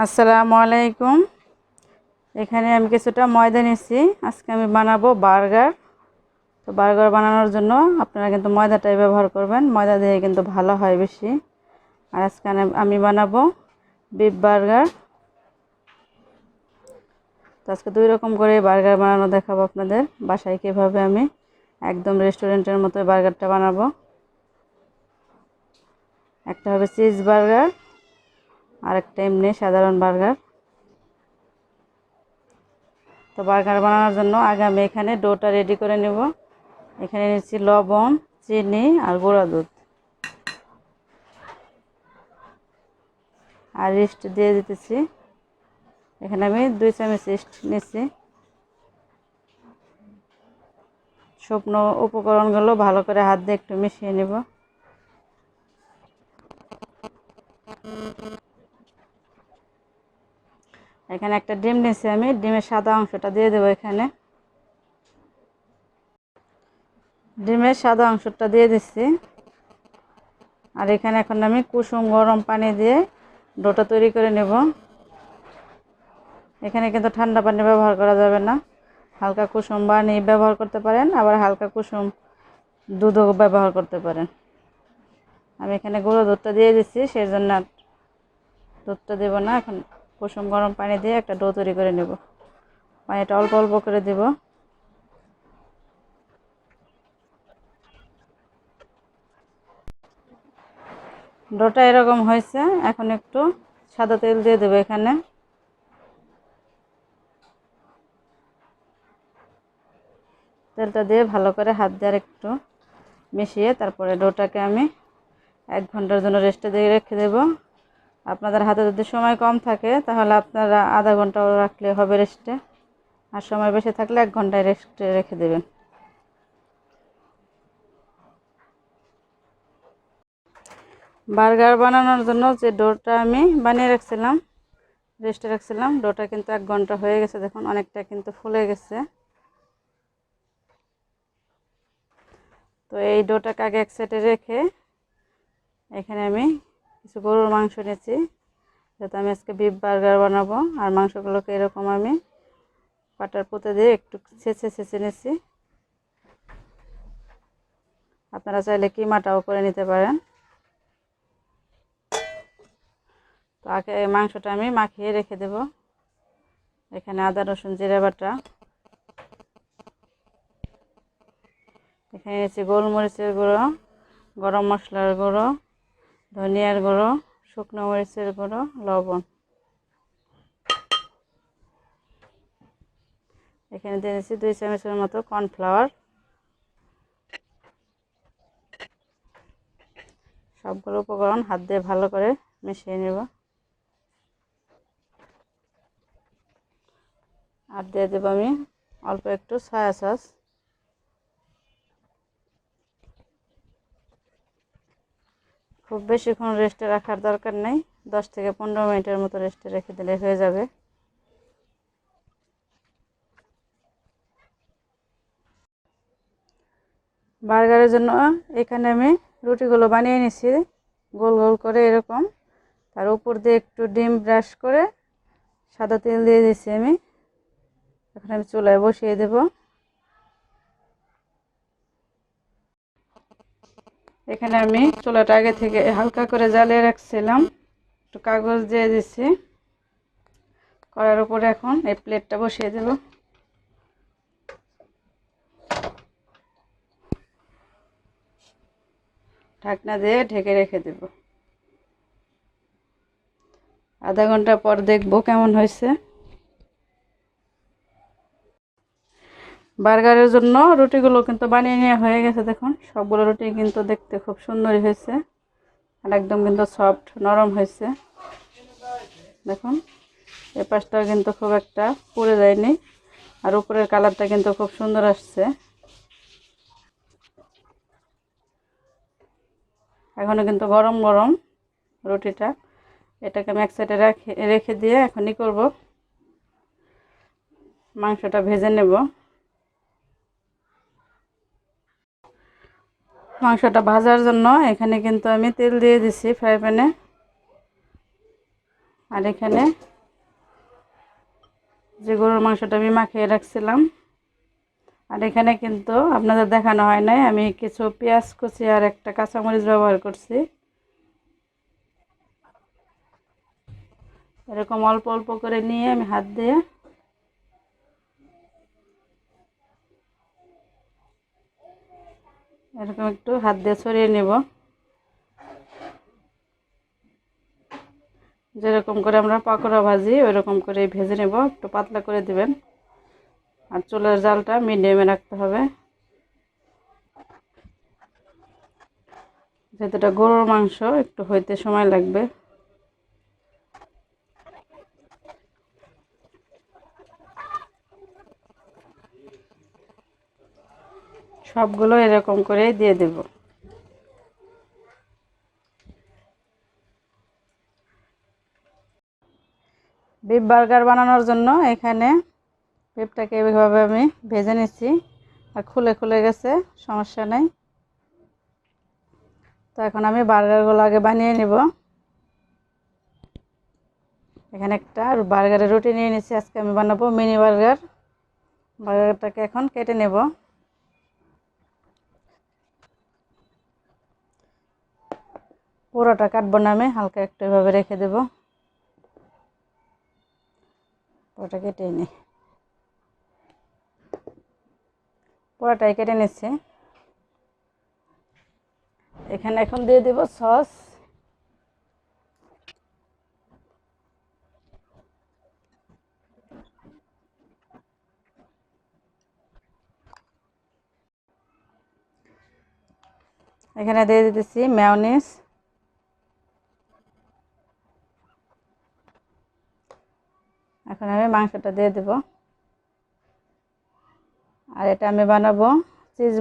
আসসালামু আলাইকুম। এখানে আমি কিছুটা ময়দা নিয়েছি। আজকে আমি বানাবো বার্গার। তো বার্গার বানানোর জন্য আপনারা কিন্তু ময়দাটাই ব্যবহার করবেন, ময়দা দিয়ে কিন্তু ভালো হয় বেশি। আর আজকে আমি বানাবো বিফ বার্গার। তো আজকে দুই রকম করে বার্গার বানানো দেখাবো আপনাদের, বাসায় কীভাবে আমি একদম রেস্টুরেন্টের মতো বার্গারটা বানাবো। একটা হবে চিজ বার্গার আর একটা এমনি সাধারণ বার্গার। তো বার্গার বানানোর জন্য আগে আমি এখানে ডোটা রেডি করে নেব। এখানে নিচ্ছি লবণ, চিনি আর গুঁড়া দুধ আর ইস্ট দিয়ে দিতেছি। এখানে আমি 2 চামচ ইস্ট নিচ্ছি। শুকনো উপকরণগুলো ভালো করে হাত দিয়ে একটু মিশিয়ে নেব। এখানে একটা ডিম নিচ্ছি আমি, ডিমের সাদা অংশটা দিয়ে দেবো। এখানে ডিমের সাদা অংশটা দিয়ে দিচ্ছি। আর এখানে এখন আমি কুসুম গরম পানি দিয়ে ডোটা তৈরি করে নেব। এখানে কিন্তু ঠান্ডা পানি ব্যবহার করা যাবে না, হালকা কুসুম পানি ব্যবহার করতে পারেন, আবার হালকা কুসুম দুধও ব্যবহার করতে পারেন। আমি এখানে গুঁড়ো দুধটা দিয়ে দিচ্ছি, সেই জন্য দুধটা দেব না। এখন কুসুম গরম পানি দিয়ে একটা ডো তৈরি করে নেব। পানিটা অল্প অল্প করে দেব। ডোটা এরকম হয়েছে। এখন একটু সাদা তেল দিয়ে দেবো। এখানে তেলটা দিয়ে ভালো করে হাত দিয়ে একটু মিশিয়ে তারপরে ডোটাকে আমি 1 ঘন্টার জন্য রেস্টে দিয়ে রেখে দেব। আপনাদের হাতে যদি সময় কম থাকে তাহলে আপনারা আধা ঘন্টাও রাখলে হবে রেস্টে, আর সময় বেশি থাকলে 1 ঘন্টায় রেস্টে রেখে দেবেন। বার্গার বানানোর জন্য যে ডোটা আমি বানিয়ে রাখছিলাম, রেস্টে রাখছিলাম, ডোটা কিন্তু 1 ঘন্টা হয়ে গেছে। দেখুন অনেকটা কিন্তু ফুলে গেছে। তো এই ডোটাকে আগে এক সাইডে রেখে এখানে আমি কিছু গরুর মাংস নিয়েছি, যাতে আমি আজকে বিফ বার্গার বানাবো। আর মাংসগুলোকে এরকম আমি পাটার পুঁতে দিয়ে একটু ছেঁচে নিয়েছি। আপনারা চাইলে কিমাটাও করে নিতে পারেন। তো আগে মাংসটা আমি মাখিয়ে রেখে দেব। এখানে আদা রসুন জিরা বাটা, এখানে নিয়েছি গোলমরিচের গুঁড়ো, গরম মশলার গুঁড়ো, ধনিয়ার গুঁড়ো, শুকনো মরিচের গুঁড়ো, লবণ। এখানে দিয়ে নিয়েছি 2 চামচের মতো কর্নফ্লাওয়ার। সবগুলো উপকরণ হাত দিয়ে ভালো করে মিশিয়ে নেব। আর দিয়ে দেবো আমি অল্প একটু সয়া সস। খুব বেশিক্ষণ রেস্টে রাখার দরকার নেই, 10 থেকে 15 মিনিটের মতো রেস্টে রেখে দিলে হয়ে যাবে। বার্গারের জন্য এখানে আমি রুটিগুলো বানিয়ে নিছি গোল গোল করে এরকম। তার উপর দিয়ে একটু ডিম ব্রাশ করে সাদা তেল দিয়ে দিচ্ছি আমি। এখন আমি চুলায় বসিয়ে দেব। এখানে আমি চুলাটা আগে থেকে হালকা করে জ্বালিয়ে রাখছিলাম, একটু কাগজ দিয়ে দিচ্ছি। করার উপরে এখন এই প্লেটটা বসিয়ে দেব। ঢাকনা দিয়ে ঢেকে রেখে দেব। আধা ঘন্টা পর দেখব কেমন হয়েছে। বার্গারের জন্য রুটিগুলো কিন্তু বানিয়ে নেওয়া হয়ে গেছে। দেখুন সবগুলো রুটি কিন্তু দেখতে খুব সুন্দরই হয়েছে, আর একদম কিন্তু সফট নরম হয়েছে। দেখুন এই পাশটাও কিন্তু খুব একটা পুড়ে যায়নি, আর উপরের কালারটা কিন্তু খুব সুন্দর আসছে। এখনও কিন্তু গরম গরম রুটিটা। এটাকে আমি এক সাইডে রেখে দিয়ে এখনই করব, মাংসটা ভেজে নেব। মাংসটা ভাজার জন্য এখানে কিন্তু আমি তেল দিয়ে দিছি ফ্রাই প্যানে। আর এখানে যে গরুর মাংসটা আমি মাখিয়ে রাখছিলাম, আর এখানে কিন্তু আপনাদের দেখানো হয় নাই, আমি কিছু পেঁয়াজ কুচি আর একটা কাঁচামরিচ ব্যবহার করছি। এরকম অল্প অল্প করে নিয়ে আমি হাত দিয়ে এরকম একটু হাত দিয়ে ছড়িয়ে নেব। যেরকম করে আমরা পকোড়া ভাজি ওইরকম করে ভেজে নেব, একটু পাতলা করে দিবেন। আর চুলার জালটা মিডিয়ামে রাখতে হবে, যেহেতু এটা গরুর মাংস একটু হইতে সময় লাগবে। সবগুলো এরকম করে দিয়ে দেব। বিফ বার্গার বানানোর জন্য এখানে বিফটাকে এইভাবে আমি ভেজে নিচ্ছি, আর খুলে খুলে গেছে, সমস্যা নেই। তো এখন আমি বার্গারগুলো আগে বানিয়ে নিব। এখানে একটা বার্গারের রুটি নিয়ে নিচ্ছি, আজকে আমি বানাবো মিনি বার্গার। বার্গারটাকে এখন কেটে নেব। পুরোটা কাটবো না, আমি হালকা একটু এভাবে রেখে দেব। পুরোটা কেটে নিই, পুরোটাই কেটে নিচ্ছি। এখানে এখন দিয়ে দেব সস। এখানে দিয়ে দিতেছি মেয়োনিজ। এখন আমি মাংসটা দিয়ে দেব। আর এটা আমি বানাবো চিজ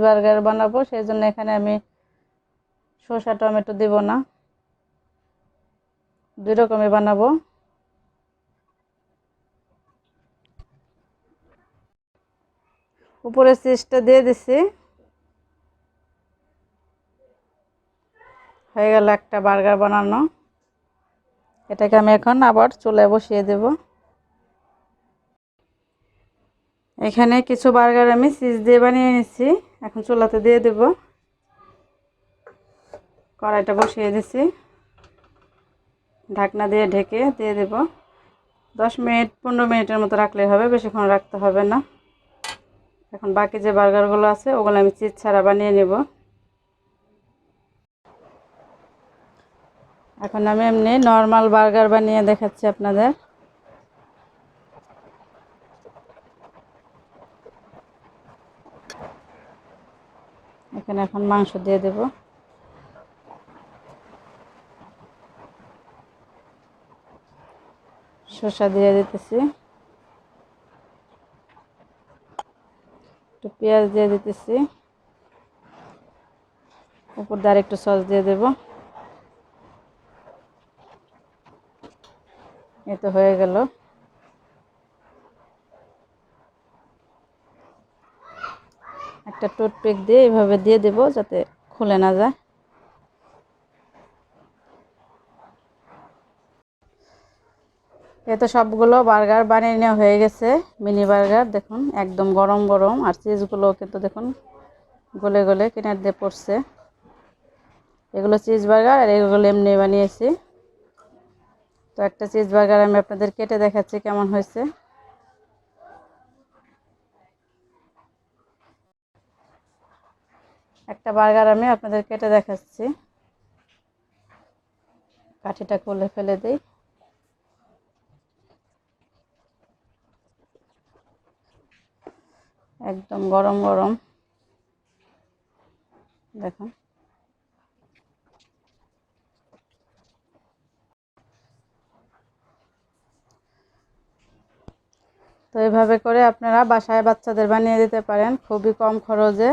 বার্গার বানাবো, সেই জন্য এখানে আমি শসা টমেটো দেব না, দুই রকমই বানাবো। উপরে চিজটা দিয়ে দিছি, হয়ে গেল একটা বার্গার বানানো। এটাকে আমি এখন আবার চুলায় বসিয়ে দেব। এখানে কিছু বার্গার আমি চিজ দিয়ে বানিয়ে নিচ্ছি, এখন চুলাতে দিয়ে দেব। কড়াইটা বসিয়ে দিছি, ঢাকনা দিয়ে ঢেকে দিয়ে দেব। 10 মিনিট 15 মিনিটের মতো রাখলেই হবে, বেশিক্ষণ রাখতে হবে না। এখন বাকি যে বার্গারগুলো আছে ওগুলো আমি চিজ ছাড়া বানিয়ে নেব। এখন আমি এমনি নর্মাল বার্গার বানিয়ে দেখাচ্ছি আপনাদের। এখানে এখন মাংস দিয়ে দেব। শসা দিয়ে দিতেছি, একটু পেঁয়াজ দিয়ে দিতেছি, উপর দিয়ে একটু সস দিয়ে দেব। এই তো হয়ে গেল। একটা টুথপিক দিয়ে এইভাবে দিয়ে দেব যাতে খুলে না যায়। এই তো সবগুলো বার্গার বানিয়ে নেওয়া হয়ে গেছে, মিনি বার্গার। দেখুন একদম গরম গরম, আর চিজগুলো কিন্তু দেখুন গলে গলে কিনার দিয়ে পড়ছে। এগুলো চিজ বার্গার, আর এগুলো এমনি বানিয়েছি। তো একটা চিজ বার্গার আমি আপনাদের কেটে দেখাচ্ছি কেমন হয়েছে। একটা বার্গার আমি আপনাদের কেটে দেখাচ্ছি, কাঠিটা খুলে ফেলে দিই। একদম গরম গরম, দেখুন। তো এইভাবে করে আপনারা বাসায় বাচ্চাদের বানিয়ে দিতে পারেন, খুবই কম খরচে।